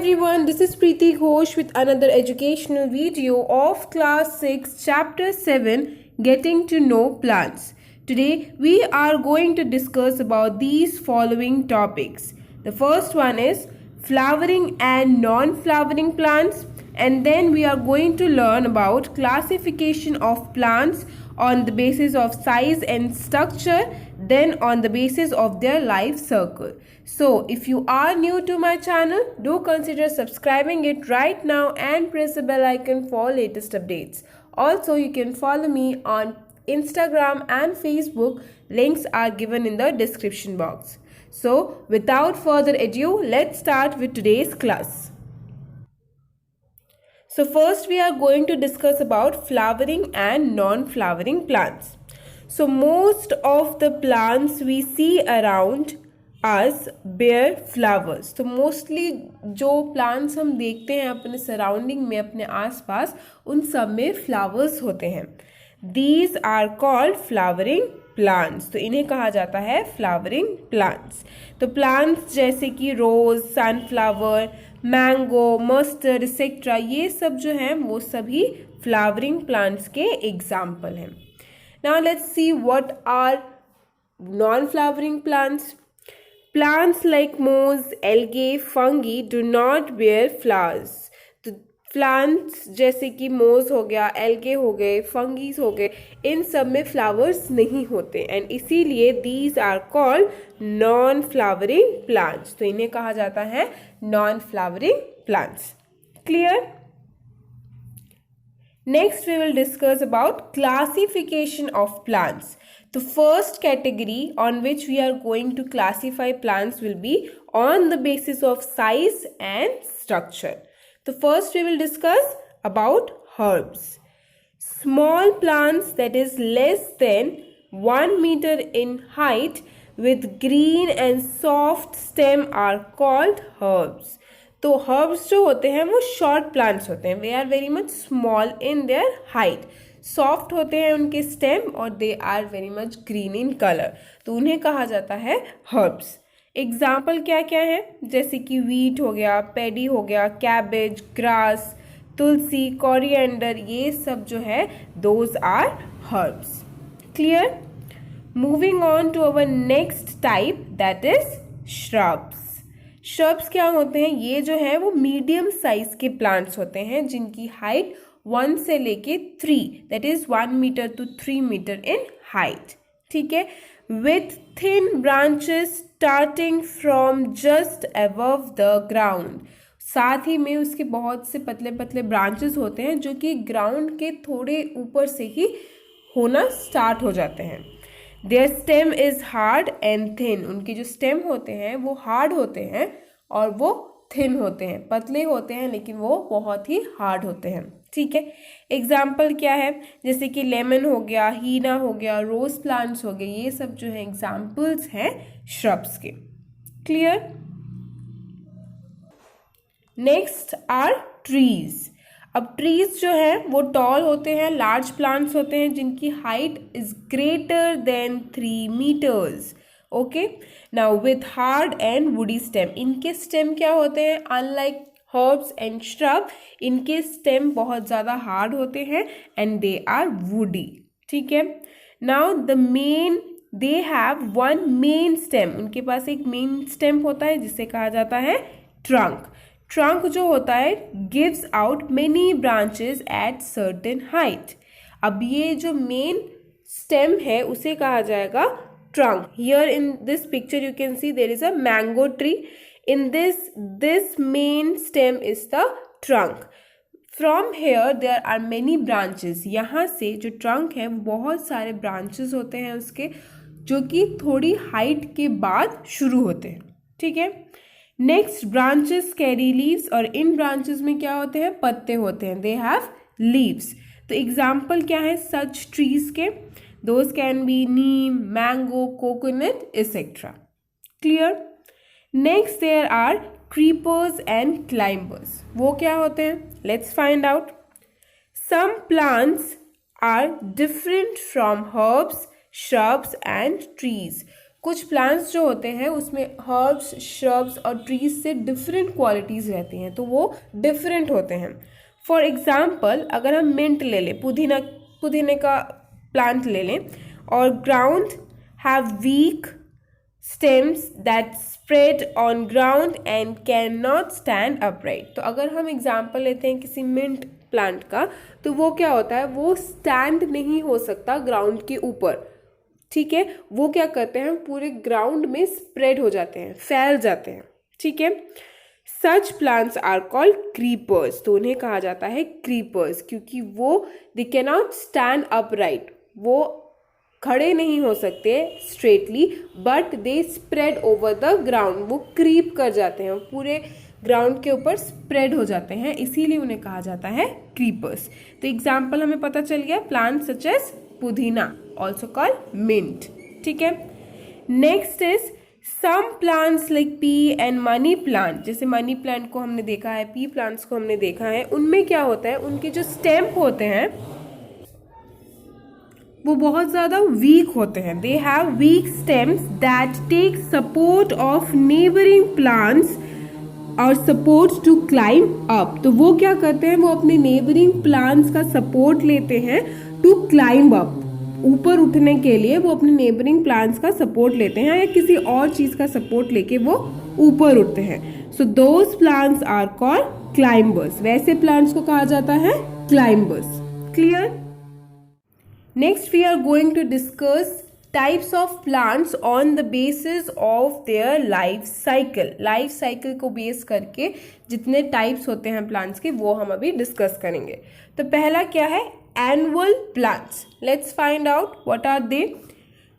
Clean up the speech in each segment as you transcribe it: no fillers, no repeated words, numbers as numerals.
everyone, this is Preeti Ghosh with another educational video of class 6 chapter 7 Getting to Know Plants. Today we are going to discuss about these following topics. The first one is flowering and non-flowering plants, and then we are going to learn about classification of plants on the basis of size and structure, then on the basis of their life cycle. So if you are new to my channel, do consider subscribing it right now and press the bell icon for latest updates. Also, you can follow me on Instagram and Facebook. Links are given in the description box. So without further ado, let's start with today's class. So first we are going to discuss about flowering and non-flowering plants. So most of the plants we see around us bear flowers. तो mostly जो plants हम देखते हैं अपने surrounding में, अपने आसपास, उन सब में flowers होते हैं. These are called flowering plants. तो इन्हें कहा जाता है flowering plants. तो plants जैसे कि rose, sunflower, mango, mustard etcetera, ये सब जो हैं वो सभी फ्लावरिंग प्लांट्स के एग्जाम्पल हैं. Now let's see what are non flowering plants. Plants like moss, algae, fungi do not bear flowers. तो प्लांट्स जैसे कि मोज हो गया, एल्गे हो गए, फंगीज हो गए, इन सब में फ्लावर्स नहीं होते एंड इसीलिए these are called non flowering plants. तो इन्हें कहा जाता है non flowering plants. Clear? Next we will discuss about classification of plants. The first category on which we are going to classify plants will be on the basis of size and structure. So first we will discuss about herbs. Small plants that is less than 1 meter in height with green and soft stem are called herbs. तो herbs जो होते हैं वो short plants होते हैं. They are very much small in their height, soft होते हैं उनके स्टेम और they are very much green in colour. तो उन्हें कहा जाता है हर्ब्स. एग्जाम्पल क्या क्या है, जैसे कि वीट हो गया, पैडी हो गया, कैबेज, ग्रास, तुलसी, कोरिएंडर, ये सब जो है those are herbs. Clear? Moving on to our next type, that is shrubs. Shrubs क्या होते हैं? ये जो है वो मीडियम साइज के प्लांट्स होते हैं जिनकी हाइट 1 से लेके 3, that is 1 metre to 3 metre in height. ठीक है? With thin branches starting from just above the ground. साथ ही में उसके बहुत से पतले पतले ब्रांचेस होते हैं जो कि ग्राउंड के थोड़े ऊपर से ही होना स्टार्ट हो जाते हैं. Their stem is hard and thin. उनके जो स्टेम होते हैं वो हार्ड होते हैं और वो थिन होते हैं, पतले होते हैं लेकिन वो बहुत ही हार्ड होते हैं. ठीक है? एग्जाम्पल क्या है, जैसे कि लेमन हो गया, हीना हो गया, रोज प्लांट्स हो गए, ये सब जो है एग्जाम्पल्स हैं श्रब्स के. क्लियर? Next are trees. अब ट्रीज जो है वो टॉल होते हैं, लार्ज प्लांट्स होते हैं जिनकी height is greater than 3 metres. Okay, now with hard and woody stem. इनके स्टेम क्या होते हैं? अनलाइक हर्ब्स एंड श्रब, इनके स्टेम बहुत ज़्यादा हार्ड होते हैं एंड दे आर वुडी. ठीक है? Now the main, they have one main stem. उनके पास एक मेन स्टेम होता है जिसे कहा जाता है ट्रंक. ट्रंक जो होता है gives out many branches at certain height. अब ये जो मेन स्टेम है उसे कहा जाएगा trunk. Here in this picture you can see there is a mango tree. In this main stem is the trunk. From here there are many branches. यहाँ से जो ट्रंक है वो बहुत सारे ब्रांचेस होते हैं उसके, जो कि थोड़ी हाइट के बाद शुरू होते हैं. ठीक है? Next, branches carry leaves. और इन ब्रांचेस में क्या होते हैं? पत्ते होते हैं. They have leaves. तो एग्जाम्पल क्या है सच ट्रीज के? Those can be neem, mango, coconut etcetera. Clear? Next there are creepers and climbers. वो क्या होते हैं? Let's find out. Some plants are different from herbs, shrubs and trees. कुछ plants जो होते हैं उसमें हर्ब्स, श्रब्स और ट्रीज से डिफरेंट क्वालिटीज़ रहती हैं, तो वो डिफरेंट होते हैं। फॉर एग्जाम्पल अगर हम मिंट ले लें, पुदीने का प्लांट ले लें, और ground have week stems that spread on ground and cannot stand upright। तो अगर हम एग्जाम्पल लेते हैं किसी मिंट प्लांट का, तो वो क्या होता है, वो स्टैंड नहीं हो सकता ग्राउंड के ऊपर, ठीक है। वो क्या करते हैं, पूरे ग्राउंड में स्प्रेड हो जाते हैं, फैल जाते हैं, ठीक है। Such plants are called creepers, तो उन्हें कहा जाता है क्रीपर्स, क्योंकि वो दे कैनॉट स्टैंड अपराइट, वो खड़े नहीं हो सकते straightly, but they spread over the ground, वो क्रीप कर जाते हैं, पूरे ग्राउंड के ऊपर स्प्रेड हो जाते हैं, इसीलिए उन्हें कहा जाता है क्रीपर्स। तो एग्जाम्पल हमें पता चल गया, plant such as pudina also called mint, ठीक है। Next is some plants like pea and money plant. जैसे मनी प्लांट को हमने देखा है, पी प्लांट्स को हमने देखा है, उनमें क्या होता है, उनके जो स्टेम होते हैं वो बहुत ज़्यादा वीक होते हैं। They have weak stems that take support of neighbouring plants और सपोर्ट टू क्लाइंब अप। तो वो क्या करते हैं, वो अपने नेबरिंग प्लांट्स का सपोर्ट लेते हैं टू क्लाइंब अप, ऊपर उठने के लिए वो अपने नेबरिंग प्लांट्स का सपोर्ट लेते हैं, या किसी और चीज़ का सपोर्ट लेके वो ऊपर उठते हैं। So those plants are called climbers, वैसे प्लांट्स को कहा जाता है climbers. Clear? Next we are going to discuss types of plants on the basis of their life cycle। Life cycle को बेस करके जितने टाइप्स होते हैं प्लांट्स के, वो हम अभी डिस्कस करेंगे। तो पहला क्या है, annual plants. Let's find out what are they.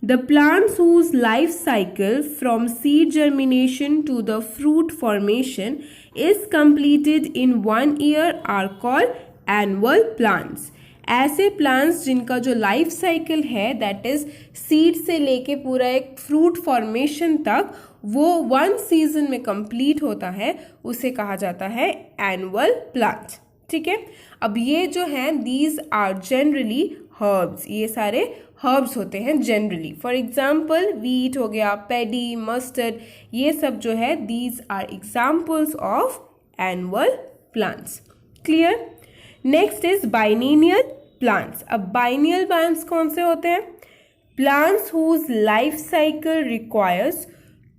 The plants whose life cycle from seed germination to the fruit formation is completed in 1 year are called annual plants। ऐसे प्लांट्स जिनका जो लाइफ साइकिल है, that is seed से लेके पूरा एक fruit formation तक, वो 1 सीजन में कंप्लीट होता है, उसे कहा जाता है एनुअल प्लांट, ठीक है। अब ये जो हैं, दीज आर जनरली हर्ब्स, ये सारे हर्ब्स होते हैं जनरली। फॉर एग्जाम्पल वीट हो गया, पैडी, मस्टर्ड, ये सब जो है, these are examples of annual plants. Clear? Next is biennial plants. अब बाइनियल प्लांट्स कौन से होते हैं, plants whose life cycle requires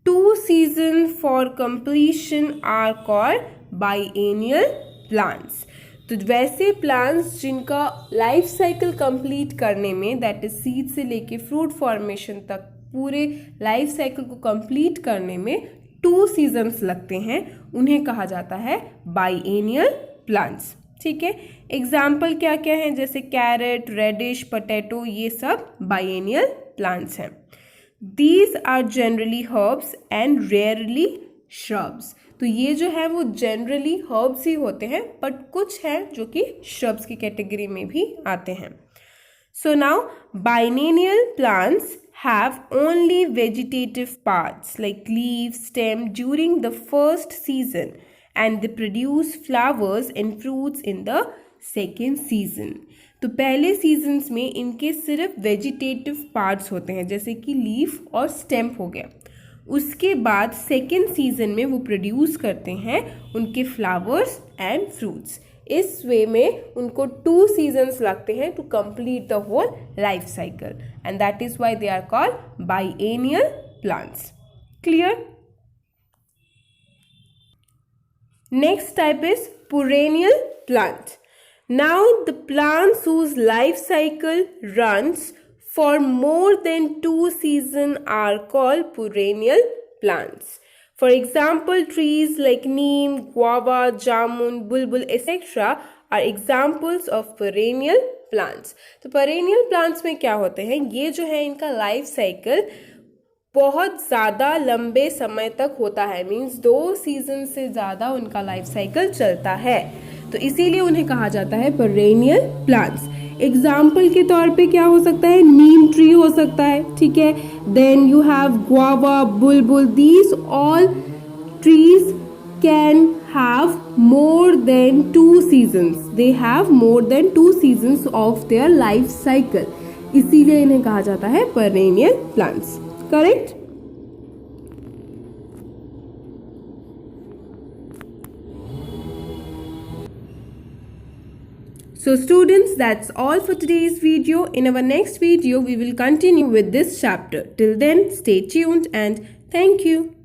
2 season for completion are called biennial plants. तो वैसे प्लांट्स जिनका लाइफ साइकिल कंप्लीट करने में, दैट इज सीड से लेके फ्रूट फॉर्मेशन तक, पूरे लाइफ साइकिल को कंप्लीट करने में 2 सीजन्स लगते हैं, उन्हें कहा जाता है बाइएनियल प्लांट्स, ठीक है। एग्जाम्पल क्या क्या हैं, जैसे कैरेट, रेडिश, पोटैटो, ये सब बाइएनियल प्लांट्स हैं। These are generally herbs and rarely shrubs. तो ये जो है वो जनरली हर्ब्स ही होते हैं, बट कुछ हैं जो कि श्रब्स की कैटेगरी में भी आते हैं। So now biennial plants have only vegetative parts like leaves, stem during the first season, and they produce flowers and fruits in the second season। तो पहले सीजन्स में इनके सिर्फ वेजिटेटिव पार्ट्स होते हैं, जैसे कि लीफ और स्टेम हो गया। उसके बाद सेकेंड सीजन में वो प्रोड्यूस करते हैं उनके फ्लावर्स एंड फ्रूट्स। इस वे में उनको 2 सीजन्स लगते हैं to complete the whole life cycle, and that is why they are called biennial plants. Clear? Next type is perennial plant. Now the plants whose life cycle runs for more than 2 seasons are called perennial plants. For example, trees like neem, guava, jamun, bulbul, etc. are examples of perennial plants. तो perennial plants में क्या होते हैं, ये जो है इनका life cycle बहुत ज़्यादा लंबे समय तक होता है, मीन्स 2 सीजन से ज़्यादा उनका लाइफ साइकिल चलता है, तो इसीलिए उन्हें कहा जाता है पेरेनियल प्लांट्स। एग्जाम्पल के तौर पे क्या हो सकता है, नीम ट्री हो सकता है, ठीक है। Then you have guava, Bulbul, these all trees can have more than 2 seasons. They have more than 2 seasons of their life cycle. इसीलिए इन्हें कहा जाता है perennial plants. Correct? So students, that's all for today's video. In our next video, we will continue with this chapter. Till then, stay tuned and thank you.